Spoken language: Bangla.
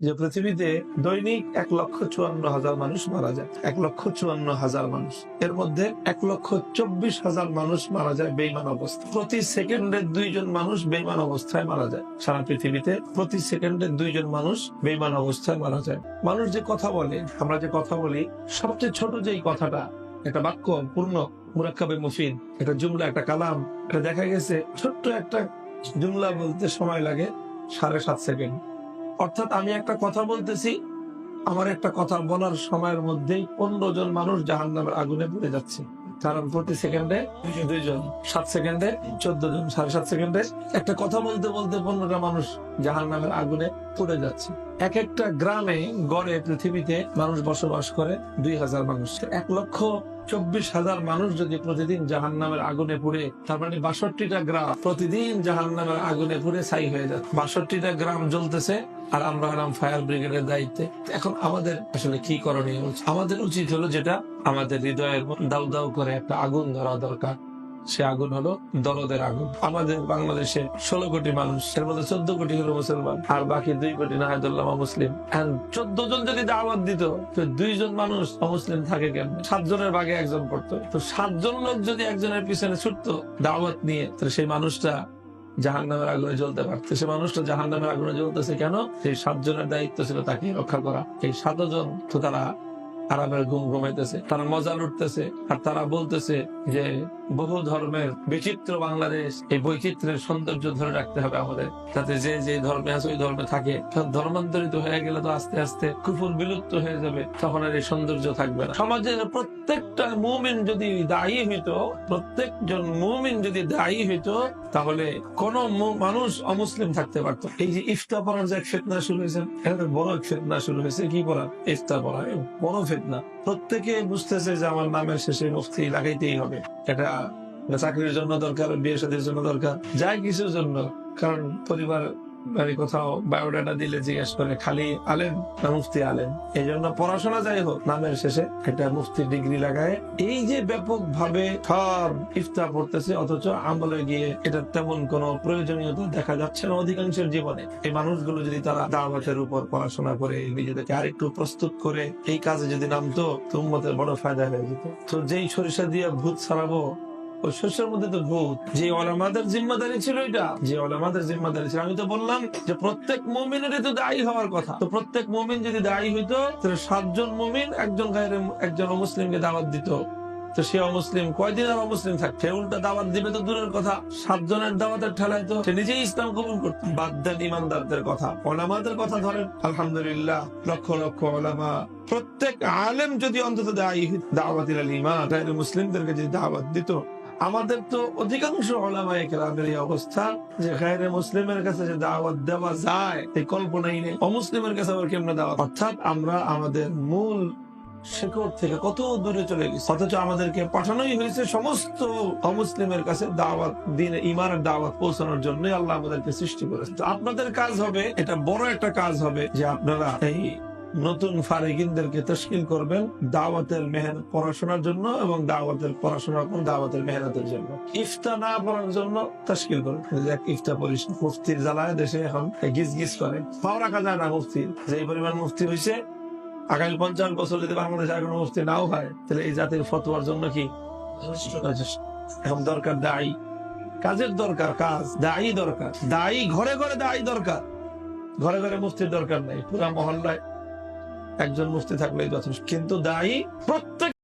যে পৃথিবীতে দৈনিক 1,54,000 মানুষ মারা যায়। 1,54,000 মানুষ, এর মধ্যে 1,24,000 মানুষ মারা যায় বেঈমান অবস্থায়। প্রতি সেকেন্ডে 2 জন মানুষ বেঈমান অবস্থায় মারা যায়। সারা পৃথিবীতে প্রতি সেকেন্ডে 2 জন মানুষ বেঈমান অবস্থায় মারা যায়। মানুষ যে কথা বলে, আমরা যে কথা বলি, সবচেয়ে ছোট যেই কথাটা, একটা বাক্য পূর্ণ মুরাক্কাবে মুফিদ, একটা জুমলা, একটা কালাম, এটা দেখা গেছে ছোট্ট একটা জুমলা বলতে সময় লাগে 7.5 সেকেন্ড। অর্থাৎ আমি একটা কথা বলতেছি, আমার একটা কথা বলার সময়ের মধ্যেই 15 জন মানুষ জাহান্নামের আগুনে পুড়ে যাচ্ছে। কারণ প্রতি সেকেন্ডে 2 জন, 7 সেকেন্ডে 14 জন, 7.5 সেকেন্ডে একটা কথা বলতে বলতে 15টা মানুষ জাহান্নামের আগুনে পুড়ে যাচ্ছে। এক একটা গ্রামে গড়ে পৃথিবীতে মানুষ বসবাস করে 2,000 মানুষ। 1,24,000 মানুষ যদি প্রতিদিন জাহান্নামের আগুনে পুড়ে, তার মানে 62টা গ্রাম প্রতিদিন জাহান্নামের আগুনে পুড়ে ছাই হয়ে যাচ্ছে। 62টা গ্রাম জ্বলতেছে, আর আমরা হলাম ফায়ার ব্রিগেডের দায়িত্বে। এখন আমাদের আসলে কি করণীয়? আমাদের উচিত হলো, যেটা আমাদের হৃদয়ের দাউ দাউ করে একটা আগুন ধরা দরকার, সে আগুন হলো দরদের আগুন। আমাদের বাংলাদেশে 16 কোটি মানুষ, এর মধ্যে 14 কোটি হলো মুসলমান, আর বাকি 2 কোটি নাহাদুল্লাহ মুসলিম। 14 জন যদি দাওয়াত দিত, তো 2 জন মানুষ অমুসলিম থাকে কেন? 7 জনের ভাগে 1 জন পড়তো। তো 7 জন লোক যদি একজনের পিছনে ছুটতো দাওয়াত নিয়ে, তো সেই মানুষটা জাহান্নামের আগুনে জ্বলতে পারতো। সে মানুষটা জাহান্নামের আগুনে জ্বলতেছে কেন? সেই 7 জনের দায়িত্ব ছিল তাকে রক্ষা করা। এই 7 জন তো তারা আরামের ঘুম ঘুমাইতেছে, তারা মজা লুটতেছে, আর তারা বলতেছে যে বহু ধর্মের বিচিত্র বাংলাদেশ, এই বৈচিত্র্যের সৌন্দর্য ধরে রাখতে হবে আমাদের, যাতে যে যে ধর্মে আছে ওই ধর্মে থাকে। ধর্মান্তরিত হয়ে গেলে তো আস্তে আস্তে কুফর বিলুপ্ত হয়ে যাবে, তখন আর এই সৌন্দর্য থাকবে না। সমাজের প্রত্যেকটা মুমিন যদি দায়ী হইতো, প্রত্যেকজন মুমিন যদি দায়ী হইতো, তাহলে কোন মানুষ অমুসলিম থাকতে পারতো। এই যে ইফতার পড়ার যে ফিতনা শুরু হয়েছে, এটা বড় ফিতনা শুরু হয়েছে। কি পড়া? ইফতার পড়া, বড় ফিতনা। প্রত্যেকে বুঝতেছে যে আমার নামের শেষে মুফতি লাগাইতেই হবে। এটা চাকরির জন্য দরকার, বিয়ে শাদীর জন্য দরকার, যাই কিছুর জন্য। কারণ পরিবার কোথাও বায়োডাটা দিলে জিজ্ঞেস করে খালি আলেম না মুফতি আলেম। এই জন্য পড়াশোনা যাই হোক, নামের শেষে একটা মুফতি ডিগ্রি লাগায়। এই যে ব্যাপক ভাবে সব ইফতার পড়তেছে, অথচ আমলে গিয়ে এটা তেমন কোন প্রয়োজনীয়তা দেখা যাচ্ছে না অধিকাংশের জীবনে। এই মানুষগুলো যদি তারা দাওয়াতের উপর পড়াশোনা করে নিজেদেরকে আরেকটু প্রস্তুত করে এই কাজে যদি নামতো, তো উম্মতের বড় ফায়দা হয়ে যেত। তো যেই সরিষা দিয়ে ভূত ছাড়াবো, ওই শস্যের মধ্যে তো ভূত। যে ওলামাদের জিম্মাদারি ছিল, এটা যে ওলামাদের জিম্মাদারি ছিল। আমি তো বললাম যে প্রত্যেক মুমিনের তো দায়ী হওয়ার কথা। তো প্রত্যেক মুমিন যদি দায়ী হইতো, তাহলে 7 জন মুমিন একজন অমুসলিমকে দাওয়াত দিত, তো সে অমুসলিম কয়দিন আর অমুসলিম থাকছে? উল্টা দাওয়াত দিবে তো দূরের কথা, 7 জনের দাওয়াতের ঠেলায় তো সে নিজেই ইসলাম কবুল করত। বাদ দেন ইমানদারদের কথা, ওলামাদের কথা ধরেন। আলহামদুলিল্লাহ, লক্ষ লক্ষ ওলামা, প্রত্যেক আলেম যদি অন্তত দাওয়াতিল ঈমান, গায়রে মুসলিমদেরকে যদি দাওয়াত দিত। আমাদের তো অধিকাংশ ওলামায়ে কেরামের এই অবস্থা যে গায়রে মুসলিমের কাছে যে দাওয়াত দেওয়া যায়, এই কল্পনাই নেই। অমুসলিমের কাছে আবার কেমনে দাওয়াত? অর্থাৎ আমরা আমাদের মূল শিকড় থেকে কত দূরে চলে গেছি, অথচ আমাদেরকে পাঠানোই হয়েছে সমস্ত অমুসলিমের কাছে দাওয়াত, দিন ইমানের দাওয়াত পৌঁছানোর জন্য আল্লাহ আমাদেরকে সৃষ্টি করেছে। তো আপনাদের কাজ হবে, এটা বড় একটা কাজ হবে, যে আপনারা এই নতুন ফারেগিনদেরকে তশকিল করবেন দাওয়াতের মেহনত পড়াশোনার জন্য, এবং দাওয়াতের পড়াশোনার পর দাওয়াতের মেহনতের জন্য। ইফতা না পড়ার জন্য তশকিল করবেন। ইফতা পড়িস, মুফতির জ্বালায় দেশে এখন গিজ গিজ করে, পাও রাখা যায় না মুফতির। যে পরিমাণ মুফতি হয়েছে, আগামী 50 বছর যদি বাংলাদেশে এখনো মুফতি নাও হয়, তাহলে এই জাতির ফতোয়ার জন্য কি এখন দরকার? দায়ী, কাজের দরকার, কাজ, দায়ী দরকার। দায়ী ঘরে ঘরে দায়ী দরকার, ঘরে ঘরে মুফতির দরকার নাই। পুরা মহল্লায় একজন মুফতি থাকলেই যথেষ্ট। কিন্তু দায়ী প্রত্যেক